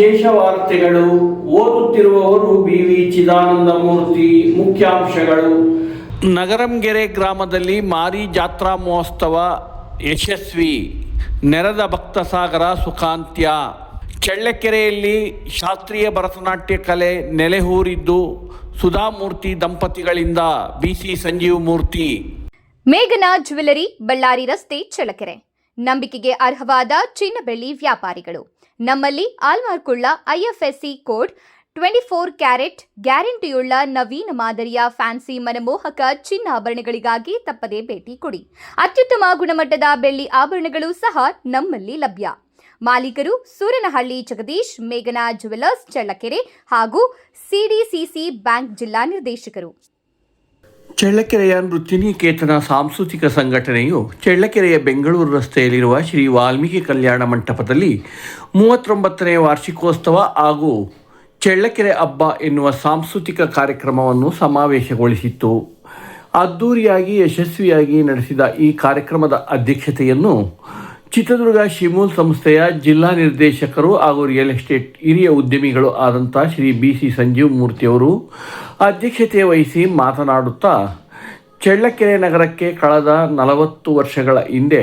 ವಿಶೇಷ ವಾರ್ತೆಗಳು. ಓದುತ್ತಿರುವವರು BV ಚಿದಾನಂದ ಮೂರ್ತಿ. ಮುಖ್ಯಾಂಶಗಳು. ನಗರಂಗೆರೆ ಗ್ರಾಮದಲ್ಲಿ ಮಾರಿ ಜಾತ್ರಾ ಮಹೋತ್ಸವ ಯಶಸ್ವಿ. ನೆರೆದ ಭಕ್ತಸಾಗರ ಸುಖಾಂತ್ಯ. ಚಳ್ಳಕೆರೆಯಲ್ಲಿ ಶಾಸ್ತ್ರೀಯ ಭರತನಾಟ್ಯ ಕಲೆ ನೆಲೆಯೂರಿದ್ದು ಸುಧಾಮೂರ್ತಿ ದಂಪತಿಗಳಿಂದ. BC ಸಂಜೀವ್ ಮೂರ್ತಿ. ಮೇಘನಾ ಜ್ಯುವೆಲರಿ, ಬಳ್ಳಾರಿ ರಸ್ತೆ, ಚಳ್ಳಕೆರೆ. ನಂಬಿಕೆಗೆ ಅರ್ಹವಾದ ಚಿನ್ನ ಬೆಳ್ಳಿ ವ್ಯಾಪಾರಿಗಳು. ನಮ್ಮಲ್ಲಿ ಆಲ್ಮಾರ್ಕುಳ್ಳ IFSC ಕೋಡ್ 24 ಕ್ಯಾರೆಟ್ ಗ್ಯಾರಂಟಿಯುಳ್ಳ ನವೀನ ಮಾದರಿಯ ಫ್ಯಾನ್ಸಿ ಮನಮೋಹಕ ಚಿನ್ನಾಭರಣಗಳಿಗಾಗಿ ತಪ್ಪದೇ ಭೇಟಿ ಕೊಡಿ. ಅತ್ಯುತ್ತಮ ಗುಣಮಟ್ಟದ ಬೆಳ್ಳಿ ಆಭರಣಗಳು ಸಹ ನಮ್ಮಲ್ಲಿ ಲಭ್ಯ. ಮಾಲೀಕರು ಸೂರನಹಳ್ಳಿ ಜಗದೀಶ್, ಮೇಘನಾ ಜ್ಯುವೆಲರ್ಸ್, ಚಳ್ಳಕೆರೆ ಹಾಗೂ CDCC ಬ್ಯಾಂಕ್ ಜಿಲ್ಲಾ ನಿರ್ದೇಶಕರು. ಚಳ್ಳಕೆರೆಯ ನೃತ್ಯನಿಕೇತನ ಸಾಂಸ್ಕೃತಿಕ ಸಂಘಟನೆಯು ಚಳ್ಳಕೆರೆಯ ಬೆಂಗಳೂರು ರಸ್ತೆಯಲ್ಲಿರುವ ಶ್ರೀ ವಾಲ್ಮೀಕಿ ಕಲ್ಯಾಣ ಮಂಟಪದಲ್ಲಿ 39ನೇ ವಾರ್ಷಿಕೋತ್ಸವ ಹಾಗೂ ಚಳ್ಳಕೆರೆ ಹಬ್ಬ ಎನ್ನುವ ಸಾಂಸ್ಕೃತಿಕ ಕಾರ್ಯಕ್ರಮವನ್ನು ಸಮಾವೇಶಗೊಳಿಸಿತ್ತು. ಅದ್ದೂರಿಯಾಗಿ ಯಶಸ್ವಿಯಾಗಿ ನಡೆಸಿದ ಈ ಕಾರ್ಯಕ್ರಮದ ಅಧ್ಯಕ್ಷತೆಯನ್ನು ಚಿತ್ರದುರ್ಗ ಶಿಮೂಲ್ ಸಂಸ್ಥೆಯ ಜಿಲ್ಲಾ ನಿರ್ದೇಶಕರು ಹಾಗೂ ರಿಯಲ್ ಎಸ್ಟೇಟ್ ಹಿರಿಯ ಉದ್ಯಮಿಗಳು ಆದಂಥ ಶ್ರೀ BC ಸಂಜೀವ್ ಮೂರ್ತಿಯವರು ಅಧ್ಯಕ್ಷತೆ ವಹಿಸಿ ಮಾತನಾಡುತ್ತಾ, ಚಳ್ಳಕೆರೆ ನಗರಕ್ಕೆ ಕಳೆದ 40 ವರ್ಷಗಳ ಹಿಂದೆ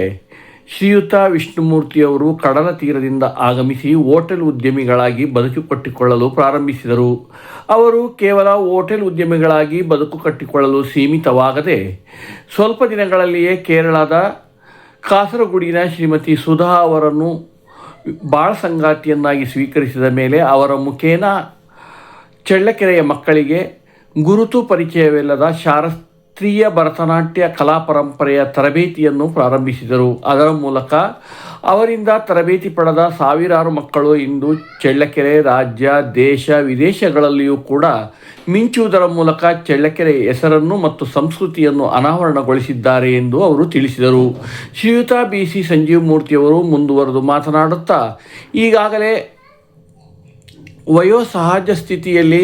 ಶ್ರೀಯುತ ವಿಷ್ಣುಮೂರ್ತಿಯವರು ಕಡಲ ತೀರದಿಂದ ಆಗಮಿಸಿ ಹೋಟೆಲ್ ಉದ್ಯಮಿಗಳಾಗಿ ಬದುಕು ಕಟ್ಟಿಕೊಳ್ಳಲು ಪ್ರಾರಂಭಿಸಿದರು. ಅವರು ಕೇವಲ ಹೋಟೆಲ್ ಉದ್ಯಮಿಗಳಾಗಿ ಬದುಕು ಕಟ್ಟಿಕೊಳ್ಳಲು ಸೀಮಿತವಾಗದೆ ಸ್ವಲ್ಪ ದಿನಗಳಲ್ಲಿಯೇ ಕೇರಳದ ಕಾಸರಗೋಡಿನ ಶ್ರೀಮತಿ ಸುಧಾ ಅವರನ್ನು ಬಾಳ ಸಂಗಾತಿಯನ್ನಾಗಿ ಸ್ವೀಕರಿಸಿದ ಮೇಲೆ ಅವರ ಮುಖೇನ ಚಳ್ಳಕೆರೆಯ ಮಕ್ಕಳಿಗೆ ಗುರುತು ಪರಿಚಯವಿಲ್ಲದ ಶಾಸ್ತ್ರೀಯ ಭರತನಾಟ್ಯ ಕಲಾ ಪರಂಪರೆಯ ತರಬೇತಿಯನ್ನು ಪ್ರಾರಂಭಿಸಿದರು. ಅದರ ಮೂಲಕ ಅವರಿಂದ ತರಬೇತಿ ಪಡೆದ ಸಾವಿರಾರು ಮಕ್ಕಳು ಇಂದು ಚಳ್ಳಕೆರೆ ರಾಜ್ಯ, ದೇಶ, ವಿದೇಶಗಳಲ್ಲಿಯೂ ಕೂಡ ಮಿಂಚುವುದರ ಮೂಲಕ ಚಳ್ಳಕೆರೆ ಹೆಸರನ್ನು ಮತ್ತು ಸಂಸ್ಕೃತಿಯನ್ನು ಅನಾವರಣಗೊಳಿಸಿದ್ದಾರೆ ಎಂದು ಅವರು ತಿಳಿಸಿದರು. ಶ್ರೀಯುತ BC ಸಂಜೀವ್ ಮೂರ್ತಿಯವರು ಮುಂದುವರೆದು ಮಾತನಾಡುತ್ತಾ, ಈಗಾಗಲೇ ವಯೋಸಹಜ ಸ್ಥಿತಿಯಲ್ಲಿ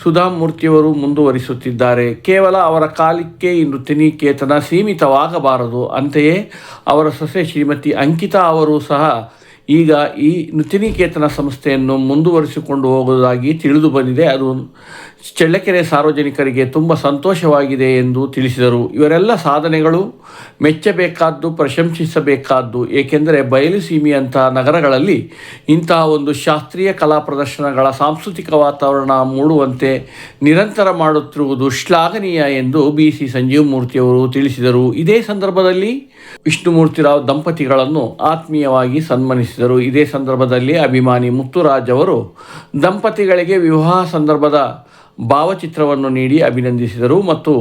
ಸುಧಾಮೂರ್ತಿಯವರು ಮುಂದುವರಿಸುತ್ತಿದ್ದಾರೆ. ಕೇವಲ ಅವರ ಕಾಲಕ್ಕೆ ಈ ನೃತ್ಯನಿಕೇತನ ಸೀಮಿತವಾಗಬಾರದು. ಅಂತೆಯೇ ಅವರ ಸೊಸೆ ಶ್ರೀಮತಿ ಅಂಕಿತಾ ಅವರು ಸಹ ಈಗ ಈ ನೃತ್ಯನಿಕೇತನ ಸಂಸ್ಥೆಯನ್ನು ಮುಂದುವರಿಸಿಕೊಂಡು ಹೋಗುವುದಾಗಿ ತಿಳಿದು ಬಂದಿದೆ. ಅದು ಚಳ್ಳಕೆರೆ ಸಾರ್ವಜನಿಕರಿಗೆ ತುಂಬ ಸಂತೋಷವಾಗಿದೆ ಎಂದು ತಿಳಿಸಿದರು. ಇವರೆಲ್ಲ ಸಾಧನೆಗಳು ಮೆಚ್ಚಬೇಕಾದ್ದು, ಪ್ರಶಂಸಿಸಬೇಕಾದ್ದು. ಏಕೆಂದರೆ ಬಯಲುಸೀಮೆಯಂಥ ನಗರಗಳಲ್ಲಿ ಇಂತಹ ಒಂದು ಶಾಸ್ತ್ರೀಯ ಕಲಾ ಪ್ರದರ್ಶನಗಳ ಸಾಂಸ್ಕೃತಿಕ ವಾತಾವರಣ ಮೂಡುವಂತೆ ನಿರಂತರ ಮಾಡುತ್ತಿರುವುದು ಶ್ಲಾಘನೀಯ ಎಂದು BC ಸಂಜೀವ್ ಮೂರ್ತಿಯವರು ತಿಳಿಸಿದರು. ಇದೇ ಸಂದರ್ಭದಲ್ಲಿ ವಿಷ್ಣುಮೂರ್ತಿರಾವ್ ದಂಪತಿಗಳನ್ನು ಆತ್ಮೀಯವಾಗಿ ಸನ್ಮಾನಿಸಿದರು. ಇದೇ ಸಂದರ್ಭದಲ್ಲಿ ಅಭಿಮಾನಿ ಮುತ್ತುರಾಜ್ ಅವರು ದಂಪತಿಗಳಿಗೆ ವಿವಾಹ ಸಂದರ್ಭದ ಭಾವಚಿತ್ರವನ್ನು ನೀಡಿ ಅಭಿನಂದಿಸಿದರು ಮತ್ತು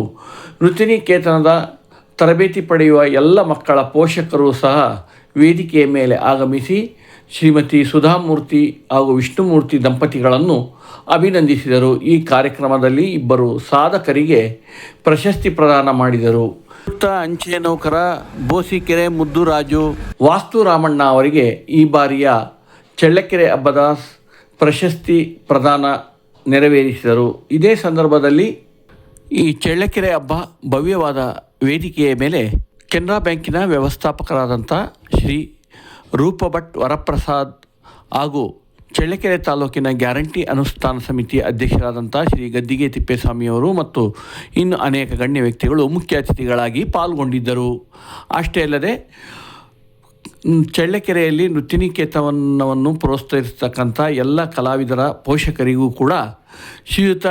ನೃತ್ಯನಿಕೇತನದ ತರಬೇತಿ ಪಡೆಯುವ ಎಲ್ಲ ಮಕ್ಕಳ ಪೋಷಕರು ಸಹ ವೇದಿಕೆಯ ಮೇಲೆ ಆಗಮಿಸಿ ಶ್ರೀಮತಿ ಸುಧಾಮೂರ್ತಿ ಹಾಗೂ ವಿಷ್ಣುಮೂರ್ತಿ ದಂಪತಿಗಳನ್ನು ಅಭಿನಂದಿಸಿದರು. ಈ ಕಾರ್ಯಕ್ರಮದಲ್ಲಿ ಇಬ್ಬರು ಸಾಧಕರಿಗೆ ಪ್ರಶಸ್ತಿ ಪ್ರದಾನ ಮಾಡಿದರು. ಅಂಚೆ ನೌಕರ ಬೋಸಿಕೆರೆ ಮುದ್ದುರಾಜು ವಾಸ್ತು ರಾಮಣ್ಣ ಅವರಿಗೆ ಈ ಬಾರಿಯ ಚಳ್ಳಕೆರೆ ಹಬ್ಬದ ಪ್ರಶಸ್ತಿ ಪ್ರದಾನ ನೆರವೇರಿಸಿದರು. ಇದೇ ಸಂದರ್ಭದಲ್ಲಿ ಈ ಚಳ್ಳಕೆರೆ ಹಬ್ಬ ಭವ್ಯವಾದ ವೇದಿಕೆಯ ಮೇಲೆ ಕೆನರಾ ಬ್ಯಾಂಕಿನ ವ್ಯವಸ್ಥಾಪಕರಾದಂಥ ಶ್ರೀ ರೂಪಭಟ್ ವರಪ್ರಸಾದ್ ಹಾಗೂ ಚಳ್ಳಕೆರೆ ತಾಲೂಕಿನ ಗ್ಯಾರಂಟಿ ಅನುಷ್ಠಾನ ಸಮಿತಿ ಅಧ್ಯಕ್ಷರಾದಂಥ ಶ್ರೀ ಗದ್ದಿಗೆ ತಿಪ್ಪೇಸ್ವಾಮಿಯವರು ಮತ್ತು ಇನ್ನು ಅನೇಕ ಗಣ್ಯ ವ್ಯಕ್ತಿಗಳು ಮುಖ್ಯ ಅತಿಥಿಗಳಾಗಿ ಪಾಲ್ಗೊಂಡಿದ್ದರು. ಅಷ್ಟೇ ಅಲ್ಲದೆ ಚಳ್ಳಕೆರೆಯಲ್ಲಿ ನೃತ್ಯನಿಕೇತನವನ್ನು ಪ್ರೋತ್ಸಾಹಿಸತಕ್ಕಂಥ ಎಲ್ಲ ಕಲಾವಿದರ ಪೋಷಕರಿಗೂ ಕೂಡ ಶ್ರೀಯುತ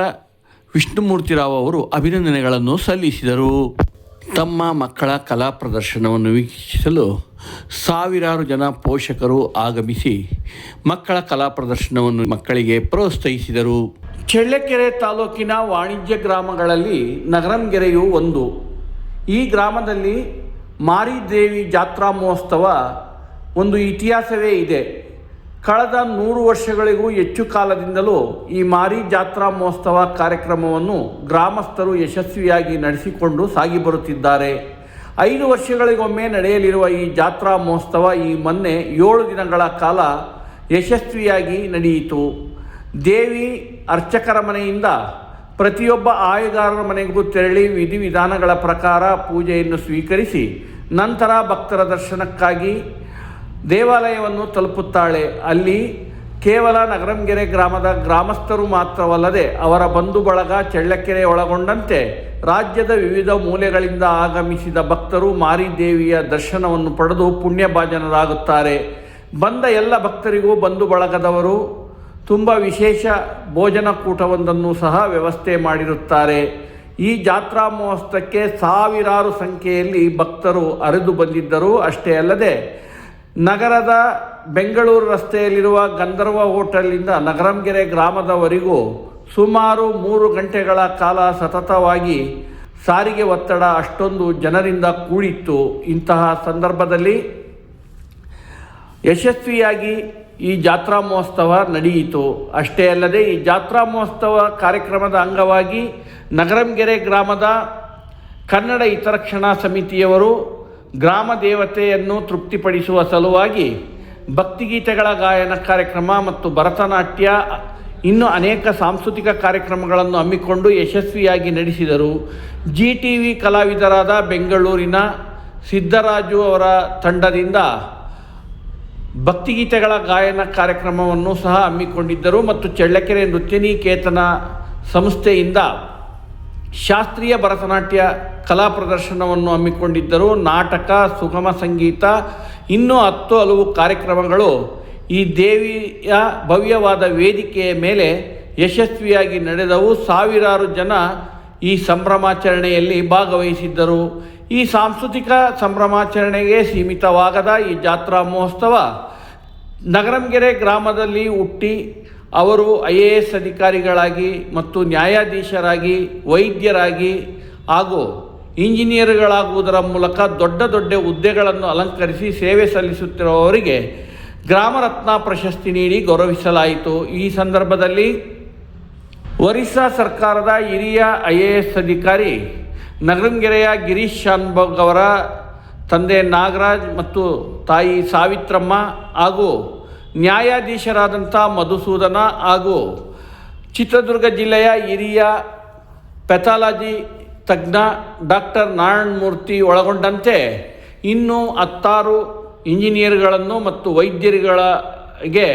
ವಿಷ್ಣುಮೂರ್ತಿರಾವ್ ಅವರು ಅಭಿನಂದನೆಗಳನ್ನು ಸಲ್ಲಿಸಿದರು. ತಮ್ಮ ಮಕ್ಕಳ ಕಲಾ ಪ್ರದರ್ಶನವನ್ನು ವೀಕ್ಷಿಸಲು ಸಾವಿರಾರು ಜನ ಪೋಷಕರು ಆಗಮಿಸಿ ಮಕ್ಕಳ ಕಲಾ ಪ್ರದರ್ಶನವನ್ನು ಮಕ್ಕಳಿಗೆ ಪ್ರೋತ್ಸಾಹಿಸಿದರು. ಚಳ್ಳಕೆರೆ ತಾಲೂಕಿನ ವಾಣಿಜ್ಯ ಗ್ರಾಮಗಳಲ್ಲಿ ನಗರಂಗೆರೆಯು ಒಂದು. ಈ ಗ್ರಾಮದಲ್ಲಿ ಮಾರಿದೇವಿ ಜಾತ್ರಾ ಮಹೋತ್ಸವ ಒಂದು ಇತಿಹಾಸವೇ ಇದೆ. ಕಳೆದ 100 ವರ್ಷಗಳಿಗೂ ಹೆಚ್ಚು ಕಾಲದಿಂದಲೂ ಈ ಮಾರಿ ಜಾತ್ರಾ ಮಹೋತ್ಸವ ಕಾರ್ಯಕ್ರಮವನ್ನು ಗ್ರಾಮಸ್ಥರು ಯಶಸ್ವಿಯಾಗಿ ನಡೆಸಿಕೊಂಡು ಸಾಗಿ ಬರುತ್ತಿದ್ದಾರೆ. 5 ವರ್ಷಗಳಿಗೊಮ್ಮೆ ನಡೆಯಲಿರುವ ಈ ಜಾತ್ರಾ ಮಹೋತ್ಸವ ಈ ಮೊನ್ನೆ 7 ದಿನಗಳ ಕಾಲ ಯಶಸ್ವಿಯಾಗಿ ನಡೆಯಿತು. ದೇವಿ ಅರ್ಚಕರ ಮನೆಯಿಂದ ಪ್ರತಿಯೊಬ್ಬ ಆಯಗಾರರ ಮನೆಗೂ ತೆರಳಿ ವಿಧಿವಿಧಾನಗಳ ಪ್ರಕಾರ ಪೂಜೆಯನ್ನು ಸ್ವೀಕರಿಸಿ ನಂತರ ಭಕ್ತರ ದರ್ಶನಕ್ಕಾಗಿ ದೇವಾಲಯವನ್ನು ತಲುಪುತ್ತಾಳೆ. ಅಲ್ಲಿ ಕೇವಲ ನಗರಂಗೆರೆ ಗ್ರಾಮದ ಗ್ರಾಮಸ್ಥರು ಮಾತ್ರವಲ್ಲದೆ ಅವರ ಬಂಧು ಬಳಗ, ಚಳ್ಳಕೆರೆ ಒಳಗೊಂಡಂತೆ ರಾಜ್ಯದ ವಿವಿಧ ಮೂಲೆಗಳಿಂದ ಆಗಮಿಸಿದ ಭಕ್ತರು ಮಾರಿದೇವಿಯ ದರ್ಶನವನ್ನು ಪಡೆದು ಪುಣ್ಯಭಾಜನರಾಗುತ್ತಾರೆ. ಬಂದ ಎಲ್ಲ ಭಕ್ತರಿಗೂ ಬಂಧು ಬಳಗದವರು ತುಂಬ ವಿಶೇಷ ಭೋಜನ ಕೂಟವೊಂದನ್ನು ಸಹ ವ್ಯವಸ್ಥೆ ಮಾಡಿರುತ್ತಾರೆ. ಈ ಜಾತ್ರಾ ಮಹೋತ್ಸವಕ್ಕೆ ಸಾವಿರಾರು ಸಂಖ್ಯೆಯಲ್ಲಿ ಭಕ್ತರು ಹರಿದು ಬಂದಿದ್ದರು. ಅಷ್ಟೇ ಅಲ್ಲದೆ ನಗರದ ಬೆಂಗಳೂರು ರಸ್ತೆಯಲ್ಲಿರುವ ಗಂಧರ್ವ ಹೋಟೆಲ್ನಿಂದ ನಗರಂಗೆರೆ ಗ್ರಾಮದವರೆಗೂ ಸುಮಾರು 3 ಗಂಟೆಗಳ ಕಾಲ ಸತತವಾಗಿ ಸಾರಿಗೆ ಒತ್ತಡ ಅಷ್ಟೊಂದು ಜನರಿಂದ ಕೂಡಿತ್ತು. ಇಂತಹ ಸಂದರ್ಭದಲ್ಲಿ ಯಶಸ್ವಿಯಾಗಿ ಈ ಜಾತ್ರಾ ಮಹೋತ್ಸವ ನಡೆಯಿತು. ಅಷ್ಟೇ ಅಲ್ಲದೆ ಈ ಜಾತ್ರಾ ಮಹೋತ್ಸವ ಕಾರ್ಯಕ್ರಮದ ಅಂಗವಾಗಿ ನಗರಂಗೆರೆ ಗ್ರಾಮದ ಕನ್ನಡ ಹಿತರಕ್ಷಣಾ ಸಮಿತಿಯವರು ಗ್ರಾಮ ದೇವತೆಯನ್ನು ತೃಪ್ತಿಪಡಿಸುವ ಸಲುವಾಗಿ ಭಕ್ತಿಗೀತೆಗಳ ಗಾಯನ ಕಾರ್ಯಕ್ರಮ ಮತ್ತು ಭರತನಾಟ್ಯ ಇನ್ನೂ ಅನೇಕ ಸಾಂಸ್ಕೃತಿಕ ಕಾರ್ಯಕ್ರಮಗಳನ್ನು ಹಮ್ಮಿಕೊಂಡು ಯಶಸ್ವಿಯಾಗಿ ನಡೆಸಿದರು. GTV ಕಲಾವಿದರಾದ ಬೆಂಗಳೂರಿನ ಸಿದ್ದರಾಜು ಅವರ ತಂಡದಿಂದ ಭಕ್ತಿಗೀತೆಗಳ ಗಾಯನ ಕಾರ್ಯಕ್ರಮವನ್ನು ಸಹ ಹಮ್ಮಿಕೊಂಡಿದ್ದರು ಮತ್ತು ಚಳ್ಳಕೆರೆ ನೃತ್ಯನಿಕೇತನ ಸಂಸ್ಥೆಯಿಂದ ಶಾಸ್ತ್ರೀಯ ಭರತನಾಟ್ಯ ಕಲಾ ಪ್ರದರ್ಶನವನ್ನು ಹಮ್ಮಿಕೊಂಡಿದ್ದರು. ನಾಟಕ, ಸುಗಮ ಸಂಗೀತ ಇನ್ನೂ ಹಲವು ಕಾರ್ಯಕ್ರಮಗಳು ಈ ದೇವಿಯ ಭವ್ಯವಾದ ವೇದಿಕೆಯ ಮೇಲೆ ಯಶಸ್ವಿಯಾಗಿ ನಡೆದವು. ಸಾವಿರಾರು ಜನ ಈ ಸಂಭ್ರಮಾಚರಣೆಯಲ್ಲಿ ಭಾಗವಹಿಸಿದ್ದರು. ಈ ಸಾಂಸ್ಕೃತಿಕ ಸಂಭ್ರಮಾಚರಣೆಗೆ ಸೀಮಿತವಾಗದ ಈ ಜಾತ್ರಾ ಮಹೋತ್ಸವ ನಗರಂಗೆರೆ ಗ್ರಾಮದಲ್ಲಿ ಹುಟ್ಟಿ ಅವರು IAS ಅಧಿಕಾರಿಗಳಾಗಿ ಮತ್ತು ನ್ಯಾಯಾಧೀಶರಾಗಿ, ವೈದ್ಯರಾಗಿ ಹಾಗೂ ಇಂಜಿನಿಯರ್ಗಳಾಗುವುದರ ಮೂಲಕ ದೊಡ್ಡ ದೊಡ್ಡ ಹುದ್ದೆಗಳನ್ನು ಅಲಂಕರಿಸಿ ಸೇವೆ ಸಲ್ಲಿಸುತ್ತಿರುವವರಿಗೆ ಗ್ರಾಮರತ್ನ ಪ್ರಶಸ್ತಿ ನೀಡಿ ಗೌರವಿಸಲಾಯಿತು. ಈ ಸಂದರ್ಭದಲ್ಲಿ ಒರಿಸ್ಸಾ ಸರ್ಕಾರದ ಹಿರಿಯ IAS ಅಧಿಕಾರಿ ನಗರಂಗೆರೆಯ ಗಿರೀಶ್ ಶಾನ್ಭೋಗ್ ಅವರ ತಂದೆ ನಾಗರಾಜ್ ಮತ್ತು ತಾಯಿ ಸಾವಿತ್ರಮ್ಮ ಹಾಗೂ ನ್ಯಾಯಾಧೀಶರಾದಂಥ ಮಧುಸೂದನ ಹಾಗೂ ಚಿತ್ರದುರ್ಗ ಜಿಲ್ಲೆಯ ಹಿರಿಯ ಪೆಥಾಲಜಿ ತಜ್ಞ ಡಾಕ್ಟರ್ ನಾರಾಯಣಮೂರ್ತಿ ಒಳಗೊಂಡಂತೆ ಇನ್ನೂ 10 ಇಂಜಿನಿಯರ್ಗಳನ್ನು ಮತ್ತು ವೈದ್ಯರುಗಳಿಗೆ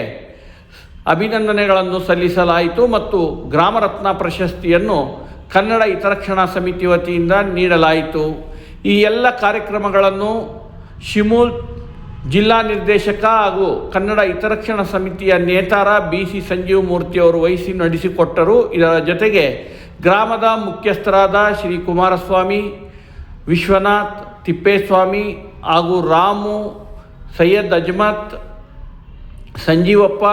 ಅಭಿನಂದನೆಗಳನ್ನು ಸಲ್ಲಿಸಲಾಯಿತು ಮತ್ತು ಗ್ರಾಮರತ್ನ ಪ್ರಶಸ್ತಿಯನ್ನು ಕನ್ನಡ ಹಿತರಕ್ಷಣಾ ಸಮಿತಿ ವತಿಯಿಂದ ನೀಡಲಾಯಿತು. ಈ ಎಲ್ಲ ಕಾರ್ಯಕ್ರಮಗಳನ್ನು ಶಿಮೂಲ್ ಜಿಲ್ಲಾ ನಿರ್ದೇಶಕ ಹಾಗೂ ಕನ್ನಡ ಹಿತರಕ್ಷಣಾ ಸಮಿತಿಯ ನೇತಾರ BC ಸಂಜೀವ್ ಮೂರ್ತಿಯವರು ವಹಿಸಿ ನಡೆಸಿಕೊಟ್ಟರು. ಇದರ ಜೊತೆಗೆ ಗ್ರಾಮದ ಮುಖ್ಯಸ್ಥರಾದ ಶ್ರೀ ಕುಮಾರಸ್ವಾಮಿ, ವಿಶ್ವನಾಥ್, ತಿಪ್ಪೇಸ್ವಾಮಿ ಹಾಗೂ ರಾಮು, ಸೈಯದ್ ಅಜ್ಮತ್, ಸಂಜೀವಪ್ಪ,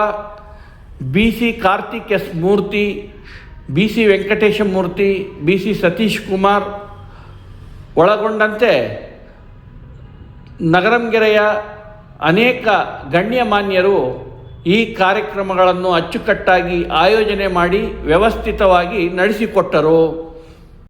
BC ಕಾರ್ತಿಕ್ ಎಸ್ ಮೂರ್ತಿ, BC ವೆಂಕಟೇಶ ಮೂರ್ತಿ, BC ಸತೀಶ್ ಕುಮಾರ್ ಒಳಗೊಂಡಂತೆ ನಗರಂಗೆರೆಯ ಅನೇಕ ಗಣ್ಯಮಾನ್ಯರು ಈ ಕಾರ್ಯಕ್ರಮಗಳನ್ನು ಅಚ್ಚುಕಟ್ಟಾಗಿ ಆಯೋಜನೆ ಮಾಡಿ ವ್ಯವಸ್ಥಿತವಾಗಿ ನಡೆಸಿಕೊಟ್ಟರು.